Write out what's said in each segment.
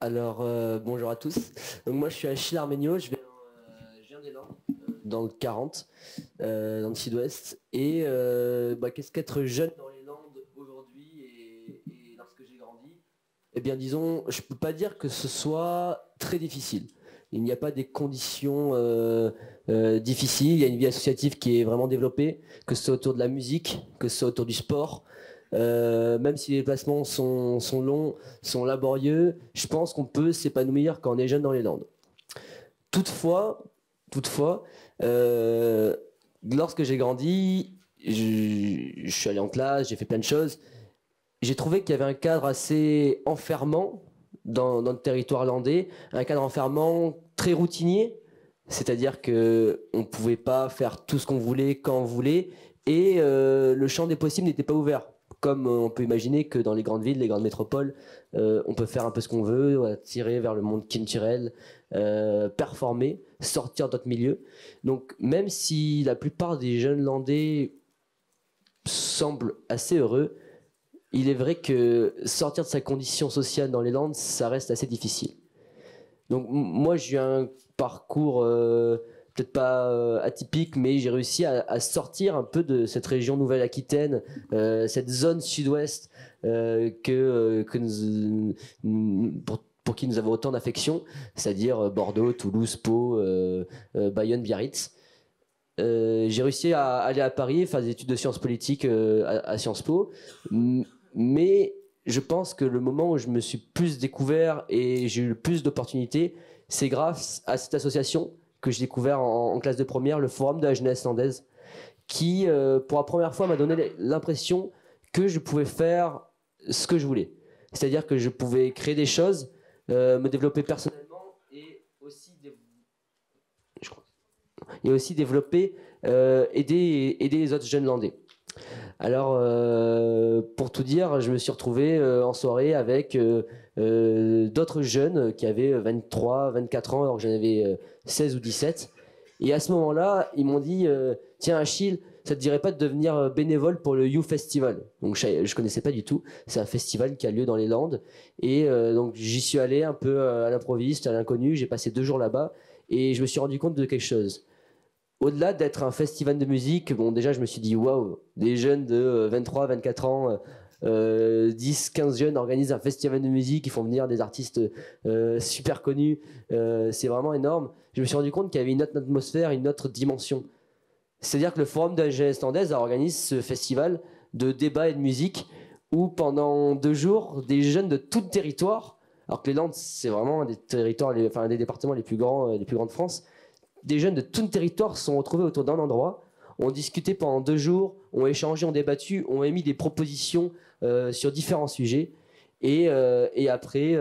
Bonjour à tous. Donc moi je suis Achille Arménio, je viens des Landes, dans le 40, dans le sud-ouest. Qu'est-ce qu'être jeune dans les Landes aujourd'hui et lorsque j'ai grandi? Eh bien disons, je peux pas dire que ce soit très difficile. Il n'y a pas des conditions difficiles, il y a une vie associative qui est vraiment développée, que ce soit autour de la musique, que ce soit autour du sport. Même si les déplacements sont longs, sont laborieux, je pense qu'on peut s'épanouir quand on est jeune dans les Landes. Toutefois, toutefois, euh, lorsque j'ai grandi, je suis allé en classe, j'ai fait plein de choses. J'ai trouvé qu'il y avait un cadre assez enfermant dans le territoire landais, un cadre enfermant très routinier, c'est-à-dire que on pouvait pas faire tout ce qu'on voulait quand on voulait, et le champ des possibles n'était pas ouvert. Comme on peut imaginer que dans les grandes villes, les grandes métropoles, on peut faire un peu ce qu'on veut, tirer vers le monde culturel, performer, sortir d'autres milieux. Donc même si la plupart des jeunes landais semblent assez heureux, il est vrai que sortir de sa condition sociale dans les Landes, ça reste assez difficile. Donc moi, j'ai eu un parcours peut-être pas atypique, mais j'ai réussi à sortir un peu de cette région Nouvelle-Aquitaine, cette zone sud-ouest que pour qui nous avons autant d'affection, c'est-à-dire Bordeaux, Toulouse, Pau, Bayonne, Biarritz. J'ai réussi à aller à Paris, faire des études de sciences politiques à Sciences Po, mais je pense que le moment où je me suis plus découvert et j'ai eu le plus d'opportunités, c'est grâce à cette association que j'ai découvert en classe de première, le Forum de la jeunesse landaise, qui, pour la première fois, m'a donné l'impression que je pouvais faire ce que je voulais. C'est-à-dire que je pouvais créer des choses, me développer personnellement et aussi développer, aider les autres jeunes landais. Alors, pour tout dire, je me suis retrouvé en soirée avec d'autres jeunes qui avaient 23, 24 ans, alors que j'en avais 16 ou 17. Et à ce moment-là, ils m'ont dit tiens, Achille, ça te dirait pas de devenir bénévole pour le You Festival? Donc, je connaissais pas du tout. C'est un festival qui a lieu dans les Landes. Et donc, j'y suis allé un peu à l'improviste, à l'inconnu. J'ai passé 2 jours là-bas et je me suis rendu compte de quelque chose. Au-delà d'être un festival de musique, bon, déjà, je me suis dit, waouh, des jeunes de 23, 24 ans, 10, 15 jeunes organisent un festival de musique, ils font venir des artistes super connus, c'est vraiment énorme. Je me suis rendu compte qu'il y avait une autre atmosphère, une autre dimension. C'est-à-dire que le Forum de la jeunesse landaise organise ce festival de débat et de musique où pendant 2 jours, des jeunes de tout le territoire, alors que les Landes, c'est vraiment un des territoires, enfin, un des départements les plus grands de France, des jeunes de tout le territoire se sont retrouvés autour d'un endroit, ont discuté pendant 2 jours, ont échangé, ont débattu, ont émis des propositions sur différents sujets et après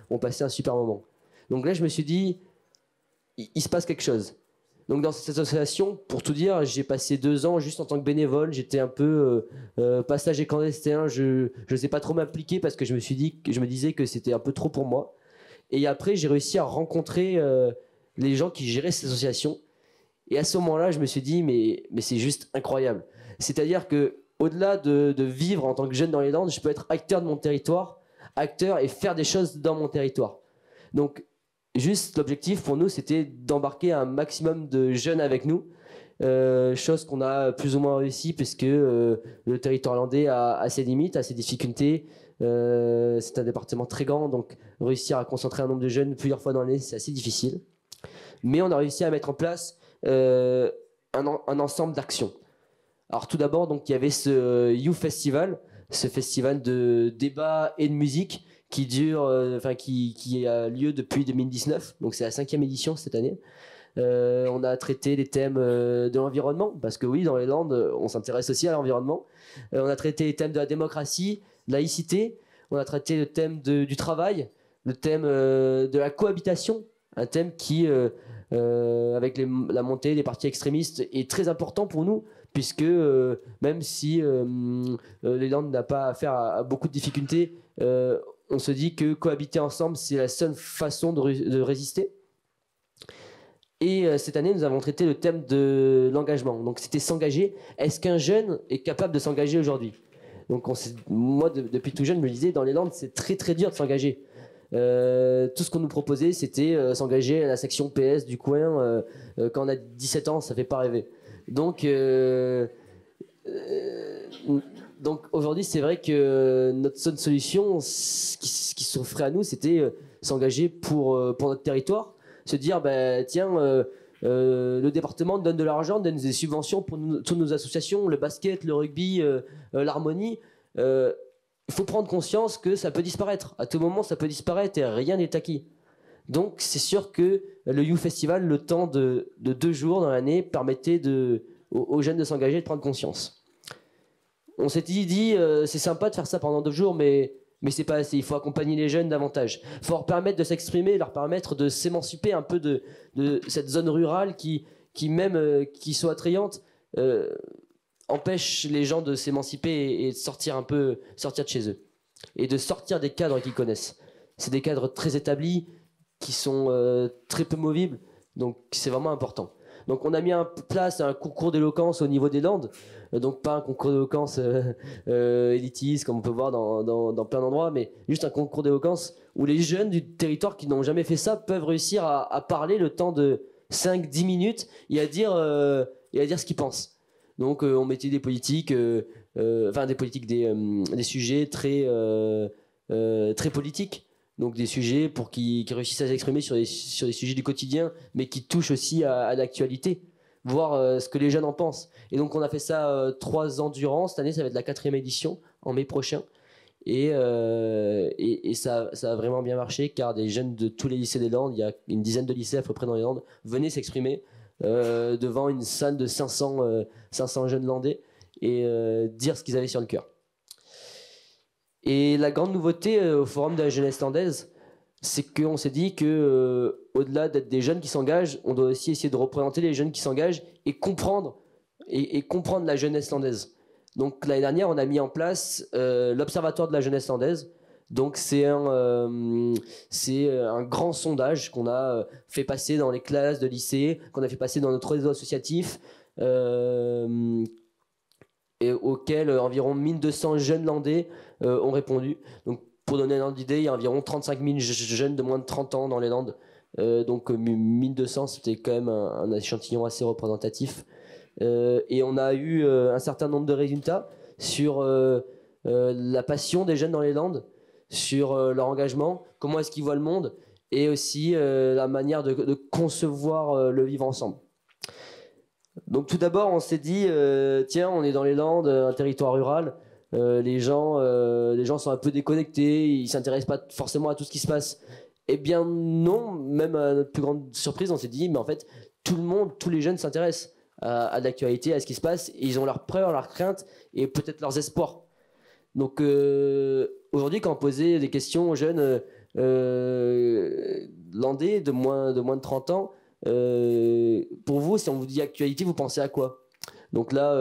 ont passé un super moment. Donc là, je me suis dit, il se passe quelque chose. Donc dans cette association, pour tout dire, j'ai passé 2 ans juste en tant que bénévole. J'étais un peu passager clandestin. Je ne sais pas trop m'appliquer parce que je me disais que c'était un peu trop pour moi. Et après, j'ai réussi à rencontrer les gens qui géraient cette association. Et à ce moment-là, je me suis dit, mais c'est juste incroyable. C'est-à-dire que au-delà de vivre en tant que jeune dans les Landes, je peux être acteur de mon territoire, acteur et faire des choses dans mon territoire. Donc, juste l'objectif pour nous, c'était d'embarquer un maximum de jeunes avec nous. Chose qu'on a plus ou moins réussi puisque le territoire landais a ses limites, a ses difficultés. C'est un département très grand, donc réussir à concentrer un nombre de jeunes plusieurs fois dans l'année, c'est assez difficile. Mais on a réussi à mettre en place un ensemble d'actions. Alors tout d'abord, donc il y avait ce You Festival, ce festival de débat et de musique qui dure, qui a lieu depuis 2019. Donc c'est la 5e édition cette année. On a traité les thèmes de l'environnement, parce que oui, dans les Landes, on s'intéresse aussi à l'environnement. On a traité les thèmes de la démocratie, de la laïcité. On a traité le thème du travail, le thème de la cohabitation, un thème qui, avec la montée des partis extrémistes, est très important pour nous, puisque même si les Landes n'a pas affaire à beaucoup de difficultés, on se dit que cohabiter ensemble, c'est la seule façon de résister. Et cette année, nous avons traité le thème de l'engagement. Donc, c'était s'engager. Est-ce qu'un jeune est capable de s'engager aujourd'hui? Donc, moi, depuis tout jeune, je me disais, dans les Landes, c'est très, très dur de s'engager. Tout ce qu'on nous proposait, c'était s'engager à la section PS du coin. Quand on a 17 ans, ça fait pas rêver. Donc aujourd'hui, c'est vrai que notre seule solution, ce qui s'offrait à nous, c'était s'engager pour notre territoire. Se dire, bah, tiens, le département donne de l'argent, donne des subventions pour toutes nos associations, le basket, le rugby, l'harmonie. Il faut prendre conscience que ça peut disparaître. À tout moment, ça peut disparaître et rien n'est acquis. Donc, c'est sûr que le Youth Festival, le temps de 2 jours dans l'année, permettait aux jeunes de s'engager et de prendre conscience. On s'était dit c'est sympa de faire ça pendant 2 jours, mais c'est pas assez. Il faut accompagner les jeunes davantage. Il faut leur permettre de s'exprimer, leur permettre de s'émanciper un peu de cette zone rurale qui soit attrayante, empêche les gens de s'émanciper et de sortir de chez eux. Et de sortir des cadres qu'ils connaissent. C'est des cadres très établis qui sont très peu movibles. Donc c'est vraiment important. Donc on a mis en place un concours d'éloquence au niveau des Landes. Donc pas un concours d'éloquence élitiste comme on peut voir dans plein d'endroits, mais juste un concours d'éloquence où les jeunes du territoire qui n'ont jamais fait ça peuvent réussir à parler le temps de 5-10 minutes et à dire ce qu'ils pensent. Donc on mettait des politiques, des sujets très politiques. Donc des sujets pour qu'ils réussissent à s'exprimer sur des sujets du quotidien, mais qui touchent aussi à l'actualité, voir ce que les jeunes en pensent. Et donc on a fait ça 3 ans durant. Cette année, ça va être la 4e édition, en mai prochain. Et ça a vraiment bien marché, car des jeunes de tous les lycées des Landes, il y a une dizaine de lycées à peu près dans les Landes, venaient s'exprimer devant une salle de 500 jeunes landais et dire ce qu'ils avaient sur le cœur. Et la grande nouveauté au Forum de la jeunesse landaise, c'est qu'on s'est dit que au-delà d'être des jeunes qui s'engagent, on doit aussi essayer de représenter les jeunes qui s'engagent et comprendre la jeunesse landaise. Donc l'année dernière, on a mis en place l'Observatoire de la jeunesse landaise. Donc c'est un grand sondage qu'on a fait passer dans les classes de lycée, qu'on a fait passer dans notre réseau associatif, et auquel environ 1200 jeunes landais ont répondu. Donc, pour donner un ordre d'idée, il y a environ 35 000 jeunes de moins de 30 ans dans les Landes. Donc 1200, c'était quand même un échantillon assez représentatif. Et on a eu un certain nombre de résultats sur la passion des jeunes dans les Landes, sur leur engagement, comment est-ce qu'ils voient le monde, et aussi la manière de concevoir le vivre ensemble. Donc tout d'abord, on s'est dit, tiens, on est dans les Landes, un territoire rural, les gens sont un peu déconnectés, ils s'intéressent pas forcément à tout ce qui se passe. Eh bien non, même à notre plus grande surprise, on s'est dit, mais en fait, tous les jeunes s'intéressent à l'actualité, à ce qui se passe, et ils ont leurs peurs, leurs craintes et peut-être leurs espoirs. Donc aujourd'hui, quand on posait des questions aux jeunes landais de moins de 30 ans, pour vous, si on vous dit actualité, vous pensez à quoi? Donc là,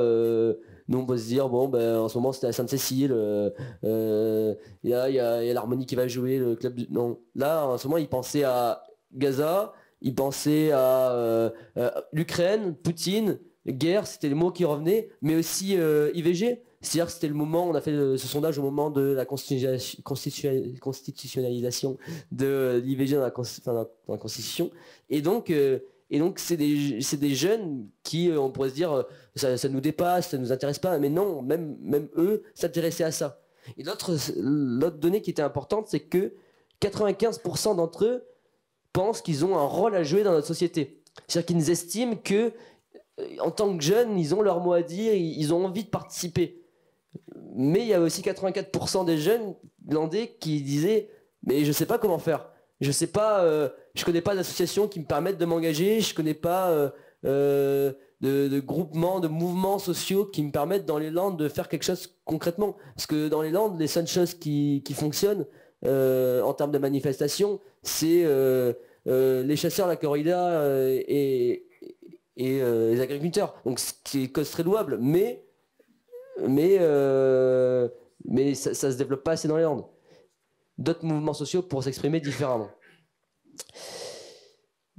nous on peut se dire, bon, ben, en ce moment c'était à Sainte-Cécile, il y a l'Harmonie qui va jouer, le club non, là en ce moment ils pensaient à Gaza, ils pensaient à l'Ukraine, Poutine, guerre, c'était les mots qui revenaient, mais aussi IVG. C'est-à-dire que c'était le moment, on a fait ce sondage au moment de la constitutionnalisation de l'IVG dans la Constitution. Et donc c'est des jeunes qui, on pourrait se dire, ça nous dépasse, ça nous intéresse pas. Mais non, même eux s'intéressaient à ça. Et l'autre donnée qui était importante, c'est que 95% d'entre eux pensent qu'ils ont un rôle à jouer dans notre société. C'est-à-dire qu'ils estiment que, en tant que jeunes, ils ont leur mot à dire, ils ont envie de participer. Mais il y a aussi 84% des jeunes landais qui disaient mais je sais pas comment faire, je sais pas, je connais pas d'associations qui me permettent de m'engager, je connais pas de groupements, de mouvements sociaux qui me permettent dans les Landes de faire quelque chose concrètement, parce que dans les Landes les seules choses qui fonctionnent en termes de manifestation, c'est les chasseurs, la corrida et les agriculteurs, donc ce qui est cause très louable, mais ça se développe pas assez dans les Landes. D'autres mouvements sociaux pour s'exprimer différemment.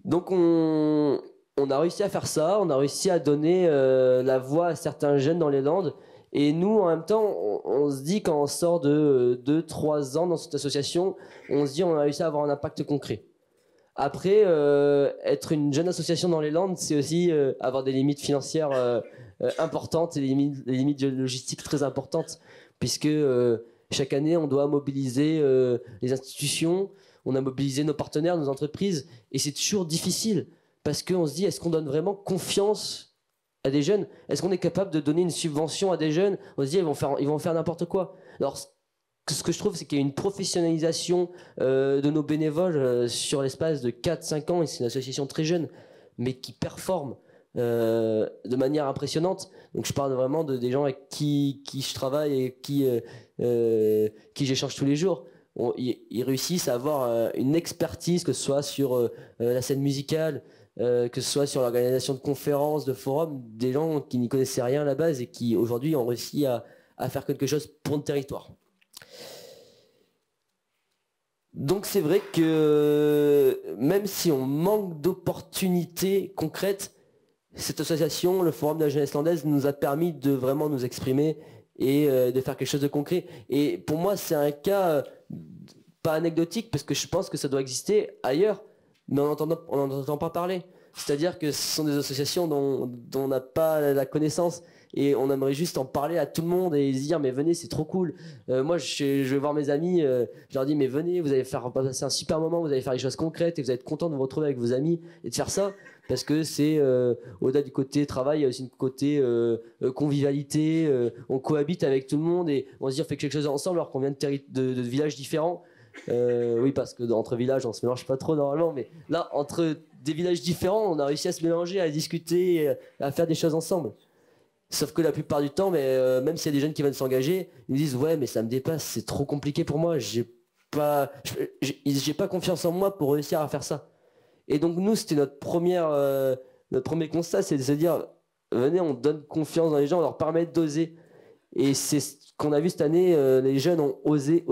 Donc on a réussi à faire ça, on a réussi à donner la voix à certains jeunes dans les Landes Et nous, en même temps, on se dit quand on sort de 2-3 ans dans cette association, on se dit on a réussi à avoir un impact concret. Après, être une jeune association dans les Landes, c'est aussi avoir des limites financières importantes et des limites logistiques très importantes, puisque chaque année, on doit mobiliser les institutions, on a mobilisé nos partenaires, nos entreprises, et c'est toujours difficile, parce qu'on se dit, est-ce qu'on donne vraiment confiance à des jeunes? Est-ce qu'on est capable de donner une subvention à des jeunes? On se dit, ils vont faire n'importe quoi. Alors, ce que je trouve, c'est qu'il y a une professionnalisation de nos bénévoles sur l'espace de 4-5 ans, et c'est une association très jeune, mais qui performe de manière impressionnante. Donc je parle vraiment des gens avec qui je travaille et qui j'échange tous les jours. Ils réussissent à avoir une expertise, que ce soit sur la scène musicale, que ce soit sur l'organisation de conférences, de forums, des gens qui n'y connaissaient rien à la base et qui aujourd'hui ont réussi à faire quelque chose pour le territoire. Donc c'est vrai que même si on manque d'opportunités concrètes, cette association, le Forum de la jeunesse landaise, nous a permis de vraiment nous exprimer et de faire quelque chose de concret. Et pour moi, c'est un cas pas anecdotique, parce que je pense que ça doit exister ailleurs, mais on n'en entend pas parler. C'est-à-dire que ce sont des associations dont on n'a pas la connaissance, et on aimerait juste en parler à tout le monde et se dire mais venez, c'est trop cool. Moi je vais voir mes amis, je leur dis mais venez, vous allez passer un super moment, vous allez faire des choses concrètes et vous allez être content de vous retrouver avec vos amis et de faire ça, parce que c'est au-delà du côté travail, il y a aussi une côté convivialité, on cohabite avec tout le monde et on se dit on fait quelque chose ensemble alors qu'on vient de villages différents. Oui, parce que entre villages on se mélange pas trop normalement, mais là entre des villages différents on a réussi à se mélanger, à discuter, à faire des choses ensemble. Sauf que la plupart du temps, mais même s'il y a des jeunes qui veulent s'engager, ils me disent ouais mais ça me dépasse, c'est trop compliqué pour moi, j'ai pas confiance en moi pour réussir à faire ça. Et donc nous c'était notre premier constat, c'est de se dire venez, on donne confiance dans les gens, on leur permet d'oser. Et c'est ce qu'on a vu cette année, les jeunes ont osé.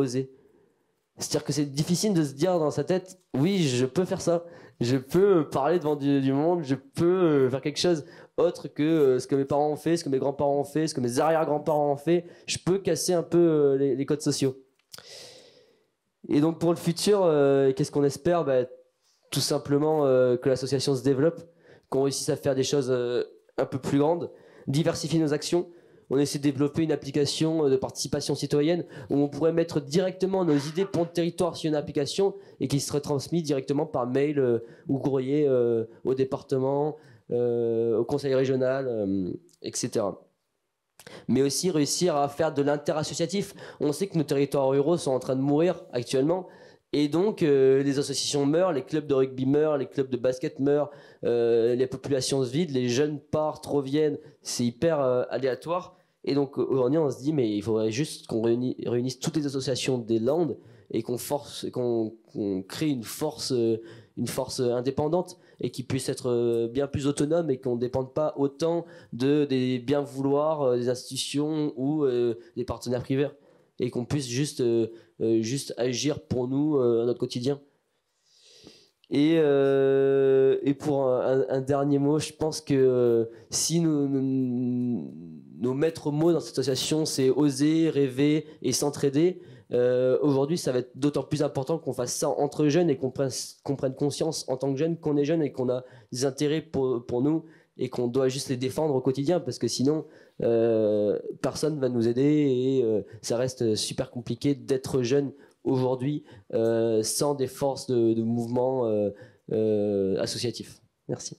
C'est-à-dire que c'est difficile de se dire dans sa tête oui je peux faire ça, je peux parler devant du monde, je peux faire quelque chose autre que ce que mes parents ont fait, ce que mes grands-parents ont fait, ce que mes arrière-grands-parents ont fait. Je peux casser un peu les codes sociaux. Et donc pour le futur, qu'est-ce qu'on espère? Tout simplement que l'association se développe, qu'on réussisse à faire des choses un peu plus grandes, diversifier nos actions. On essaie de développer une application de participation citoyenne où on pourrait mettre directement nos idées pour le territoire sur une application et qui serait transmise directement par mail ou courrier au département, au conseil régional, etc. Mais aussi réussir à faire de l'interassociatif. On sait que nos territoires ruraux sont en train de mourir actuellement. Et donc, les associations meurent, les clubs de rugby meurent, les clubs de basket meurent, les populations se vident, les jeunes partent, reviennent. C'est hyper aléatoire. Et donc, aujourd'hui, on se dit, mais il faudrait juste qu'on réunisse toutes les associations des Landes et qu'on crée une force indépendante et qui puisse être bien plus autonome et qu'on ne dépende pas autant des bien vouloirs des institutions ou des partenaires privés. Et qu'on puisse juste agir pour nous à notre quotidien. Et pour un dernier mot, je pense que si nos maîtres mots dans cette association, c'est oser, rêver et s'entraider, aujourd'hui, ça va être d'autant plus important qu'on fasse ça entre jeunes et qu'on prenne conscience en tant que jeunes qu'on est jeunes et qu'on a des intérêts pour nous et qu'on doit juste les défendre au quotidien, parce que sinon personne va nous aider et ça reste super compliqué d'être jeune aujourd'hui sans des forces de mouvement associatif. Merci.